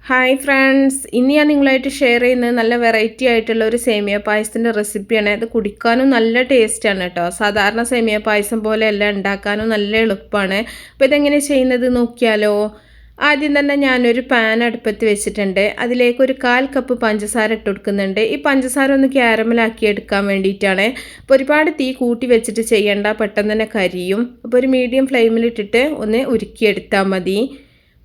Hi friends, ഇന്ന് ഞാൻ നിങ്ങളായിട്ട് ഷെയർ ചെയ്യുന്നത് നല്ല വെറൈറ്റി ആയിട്ടുള്ള ഒരു സേമിയ പായസത്തിൻ്റെ റെസിപ്പിയാണ്. ഇത് കുടിക്കാനും നല്ല ടേസ്റ്റാണ് കേട്ടോ. സാധാരണ സേമിയ പായസം പോലെയല്ല, ഉണ്ടാക്കാനും നല്ല എളുപ്പമാണ്. അപ്പോൾ ഇതെങ്ങനെ ചെയ്യുന്നത് നോക്കിയാലോ. ആദ്യം തന്നെ ഞാനൊരു പാൻ അടുപ്പത്ത് വെച്ചിട്ടുണ്ട്. അതിലേക്ക് ഒരു 1/4 കപ്പ് പഞ്ചസാര ഇട്ട് കൊടുക്കുന്നുണ്ട്. ഈ പഞ്ചസാര ഒന്ന് ക്യാരമലാക്കി എടുക്കാൻ വേണ്ടിയിട്ടാണ്. അപ്പോൾ ഒരുപാട് തീ കൂട്ടി വെച്ചിട്ട് ചെയ്യേണ്ട, പെട്ടെന്ന് തന്നെ കരിയും. അപ്പോൾ ഒരു മീഡിയം ഫ്ലെയിമിലിട്ടിട്ട് ഒന്ന് ഉരുക്കിയെടുത്താൽ മതി.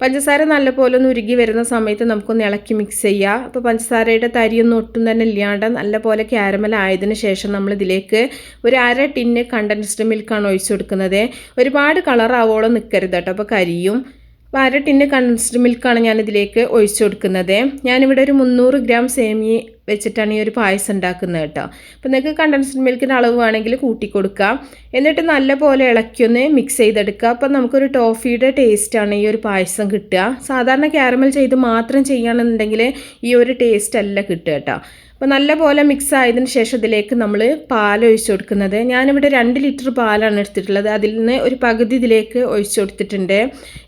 പഞ്ചസാര നല്ലപോലെ ഒന്ന് ഉരുകി വരുന്ന സമയത്ത് നമുക്കൊന്ന് ഇളക്കി മിക്സ് ചെയ്യാം. അപ്പോൾ പഞ്ചസാരയുടെ തരിയൊന്നും ഒട്ടും തന്നെ ഇല്ലാണ്ട് നല്ലപോലെ ക്യാരമൽ ആയതിനു ശേഷം നമ്മളിതിലേക്ക് ഒരു 1/2 ടിന്ന് കണ്ടൻസ്ഡ് മിൽക്കാണ് ഒഴിച്ചു കൊടുക്കുന്നത്. ഒരുപാട് കളറാവോളം നിൽക്കരുത് കേട്ടോ, അപ്പോൾ കരിയും. അപ്പോൾ 1/2 ടിന്ന് കണ്ടൻസ്ഡ് മിൽക്കാണ് ഞാനിതിലേക്ക് ഒഴിച്ചു കൊടുക്കുന്നത്. ഞാനിവിടെ ഒരു 300 ഗ്രാം സേമിയ വെച്ചിട്ടാണ് ഈ ഒരു പായസം ഉണ്ടാക്കുന്നത് കേട്ടോ. അപ്പോൾ നിങ്ങൾക്ക് കണ്ടൻസ്ഡ് മിൽക്കിൻ്റെ അളവ് വേണമെങ്കിൽ കൂട്ടി കൊടുക്കാം. എന്നിട്ട് നല്ലപോലെ ഇളക്കിയൊന്ന് മിക്സ് ചെയ്തെടുക്കുക. അപ്പോൾ നമുക്കൊരു ടോഫിയുടെ ടേസ്റ്റാണ് ഈ ഒരു പായസം കിട്ടുക. സാധാരണ ക്യാരമൽ ചെയ്ത് മാത്രം ചെയ്യുകയാണെന്നുണ്ടെങ്കിൽ ഈ ഒരു ടേസ്റ്റ് അല്ല കിട്ടുക കേട്ടോ. അപ്പോൾ നല്ലപോലെ മിക്സ് ആയതിനു ശേഷം ഇതിലേക്ക് നമ്മൾ പാൽ ഒഴിച്ചു കൊടുക്കുന്നത്. ഞാനിവിടെ 2 ലിറ്റർ പാലാണ് എടുത്തിട്ടുള്ളത്. അതിൽ നിന്ന് ഒരു പകുതി ഇതിലേക്ക് ഒഴിച്ചു കൊടുത്തിട്ടുണ്ട്.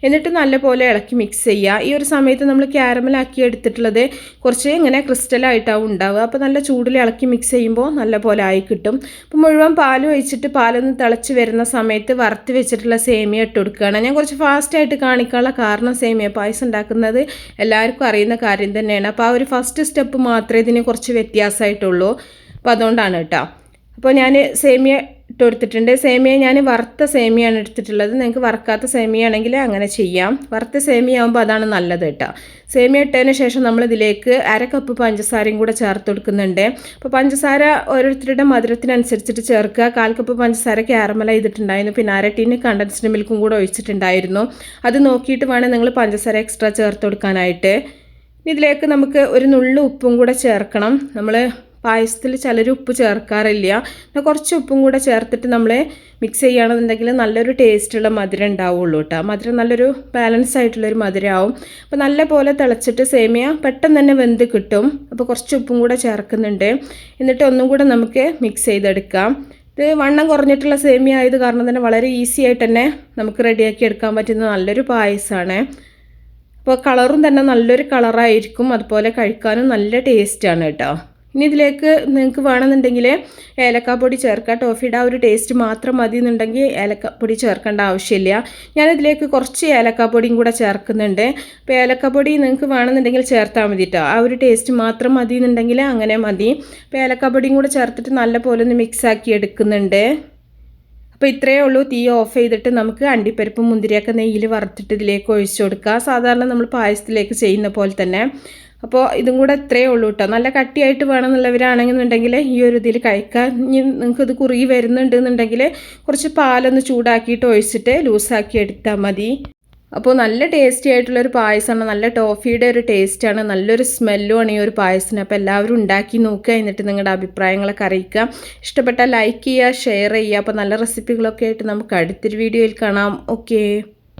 എന്നിട്ട് നല്ലപോലെ ഇളക്കി മിക്സ് ചെയ്യുക. ഈ ഒരു സമയത്ത് നമ്മൾ ക്യാരമലാക്കി എടുത്തിട്ടുള്ളത് കുറച്ച് ഇങ്ങനെ ക്രിസ്റ്റലായിട്ടാവും ഉണ്ടാവുക. അപ്പോൾ നല്ല ചൂടിൽ ഇളക്കി മിക്സ് ചെയ്യുമ്പോൾ നല്ലപോലെ ആയി കിട്ടും. അപ്പോൾ മുഴുവൻ പാൽ ഒഴിച്ചിട്ട് പാലൊന്ന് തിളച്ച് വരുന്ന സമയത്ത് വറുത്ത് വെച്ചിട്ടുള്ള സേമിയ ഇട്ട് കൊടുക്കുകയാണ്. ഞാൻ കുറച്ച് ഫാസ്റ്റായിട്ട് കാണിക്കാനുള്ള കാരണം സേമിയ പായസം ഉണ്ടാക്കുന്നത് എല്ലാവർക്കും അറിയുന്ന കാര്യം തന്നെയാണ്. അപ്പോൾ ആ ഒരു ഫസ്റ്റ് സ്റ്റെപ്പ് മാത്രമേ ഇതിന് കുറച്ച് വ്യത്യാസമായിട്ടുള്ളൂ. അപ്പോൾ അതുകൊണ്ടാണ് കേട്ടോ. അപ്പോൾ ഞാൻ സേമിയ ഇട്ട് കൊടുത്തിട്ടുണ്ട്. സേമിയ ഞാൻ വറുത്ത സേമിയാണ് എടുത്തിട്ടുള്ളത്. നിങ്ങൾക്ക് വറുക്കാത്ത സേമിയ ആണെങ്കിൽ അങ്ങനെ ചെയ്യാം. വറുത്ത സേമിയ ആകുമ്പോൾ അതാണ് നല്ലത് കേട്ടോ. സേമിയ ഇട്ടതിന് ശേഷം നമ്മളിതിലേക്ക് 1/2 കപ്പ് പഞ്ചസാരയും കൂടെ ചേർത്ത് കൊടുക്കുന്നുണ്ട്. അപ്പോൾ പഞ്ചസാര ഓരോരുത്തരുടെ മധുരത്തിനനുസരിച്ചിട്ട് ചേർക്കുക. 1/4 കപ്പ് പഞ്ചസാര ക്യാരമൽ ചെയ്തിട്ടുണ്ടായിരുന്നു. പിന്നെ 1/2 ടിന്ന് കണ്ടൻസ്ഡ് മിൽക്കും കൂടെ ഒഴിച്ചിട്ടുണ്ടായിരുന്നു. അത് നോക്കിയിട്ട് വേണം നിങ്ങൾ പഞ്ചസാര എക്സ്ട്രാ ചേർത്ത് കൊടുക്കാനായിട്ട്. ഇതിലേക്ക് നമുക്ക് ഒരു നുള്ളു ഉപ്പും കൂടെ ചേർക്കണം. നമ്മൾ പായസത്തിൽ ചിലർ ഉപ്പ് ചേർക്കാറില്ല. എന്നാൽ കുറച്ച് ഉപ്പും കൂടെ ചേർത്തിട്ട് നമ്മൾ മിക്സ് ചെയ്യുകയാണെന്നുണ്ടെങ്കിൽ നല്ലൊരു ടേസ്റ്റുള്ള മധുരം ഉണ്ടാവുള്ളൂ കേട്ടോ. മധുരം നല്ലൊരു ബാലൻസ് ആയിട്ടുള്ളൊരു മധുരമാവും. അപ്പോൾ നല്ല പോലെ തിളച്ചിട്ട് സേമിയ പെട്ടെന്ന് തന്നെ വെന്ത് കിട്ടും. അപ്പോൾ കുറച്ച് ഉപ്പും കൂടെ ചേർക്കുന്നുണ്ട്. എന്നിട്ട് ഒന്നും കൂടെ നമുക്ക് മിക്സ് ചെയ്തെടുക്കാം. ഇത് വണ്ണം കുറഞ്ഞിട്ടുള്ള സേമിയ ആയത് കാരണം തന്നെ വളരെ ഈസി ആയിട്ട് തന്നെ നമുക്ക് റെഡിയാക്കി എടുക്കാൻ പറ്റുന്ന നല്ലൊരു പായസമാണ്. അപ്പോൾ കളറും തന്നെ നല്ലൊരു കളറായിരിക്കും. അതുപോലെ കഴിക്കാനും നല്ല ടേസ്റ്റാണ് കേട്ടോ. ഇനി ഇതിലേക്ക് നിങ്ങൾക്ക് വേണമെന്നുണ്ടെങ്കിൽ ഏലക്കാപ്പൊടി ചേർക്കാം. ടോഫിയുടെ ആ ഒരു ടേസ്റ്റ് മാത്രം മതി എന്നുണ്ടെങ്കിൽ ഏലക്കാപ്പൊടി ചേർക്കേണ്ട ആവശ്യമില്ല. ഞാനിതിലേക്ക് കുറച്ച് ഏലക്കാപ്പൊടിയും കൂടെ ചേർക്കുന്നുണ്ട്. അപ്പോൾ ഏലക്കാപ്പൊടി നിങ്ങൾക്ക് വേണമെന്നുണ്ടെങ്കിൽ ചേർത്താൽ മതി കേട്ടോ. ആ ഒരു ടേസ്റ്റ് മാത്രം മതി എന്നുണ്ടെങ്കിൽ അങ്ങനെ മതി. അപ്പോൾ ഏലക്കാപ്പൊടിയും കൂടെ ചേർത്തിട്ട് നല്ലപോലെ ഒന്ന് മിക്സാക്കി എടുക്കുന്നുണ്ട്. അപ്പോൾ ഇത്രയേ ഉള്ളൂ. തീ ഓഫ് ചെയ്തിട്ട് നമുക്ക് അണ്ടിപ്പരിപ്പും മുന്തിരിയൊക്കെ നെയ്യിൽ വറുത്തിട്ട് ഇതിലേക്ക് ഒഴിച്ചു കൊടുക്കുക. സാധാരണ നമ്മൾ പായസത്തിലേക്ക് ചെയ്യുന്ന പോലെ തന്നെ. അപ്പോൾ ഇതും കൂടെ ഇത്രയേ ഉള്ളൂ കേട്ടോ. നല്ല കട്ടിയായിട്ട് വേണമെന്നുള്ളവരാണെന്നുണ്ടെങ്കിൽ ഈ ഒരു ഇതിൽ കഴിക്കാം. ഇനി നിങ്ങൾക്കിത് കുറുകി വരുന്നുണ്ടെന്നുണ്ടെങ്കിൽ കുറച്ച് പാലൊന്ന് ചൂടാക്കിയിട്ട് ഒഴിച്ചിട്ട് ലൂസാക്കി എടുത്താൽ മതി. അപ്പോൾ നല്ല ടേസ്റ്റി ആയിട്ടുള്ളൊരു പായസമാണ്. നല്ല ടോഫിയുടെ ഒരു ടേസ്റ്റാണ്. നല്ലൊരു സ്മെല്ലുമാണ് ഈ ഒരു പായസത്തിന്. അപ്പോൾ എല്ലാവരും ഉണ്ടാക്കി നോക്കുക. എന്നിട്ട് നിങ്ങളുടെ അഭിപ്രായങ്ങളൊക്കെ അറിയിക്കുക. ഇഷ്ടപ്പെട്ടാൽ ലൈക്ക് ചെയ്യുക, ഷെയർ ചെയ്യുക. അപ്പോൾ നല്ല റെസിപ്പികളൊക്കെ ആയിട്ട് നമുക്ക് അടുത്തൊരു വീഡിയോയിൽ കാണാം. ഓക്കേ.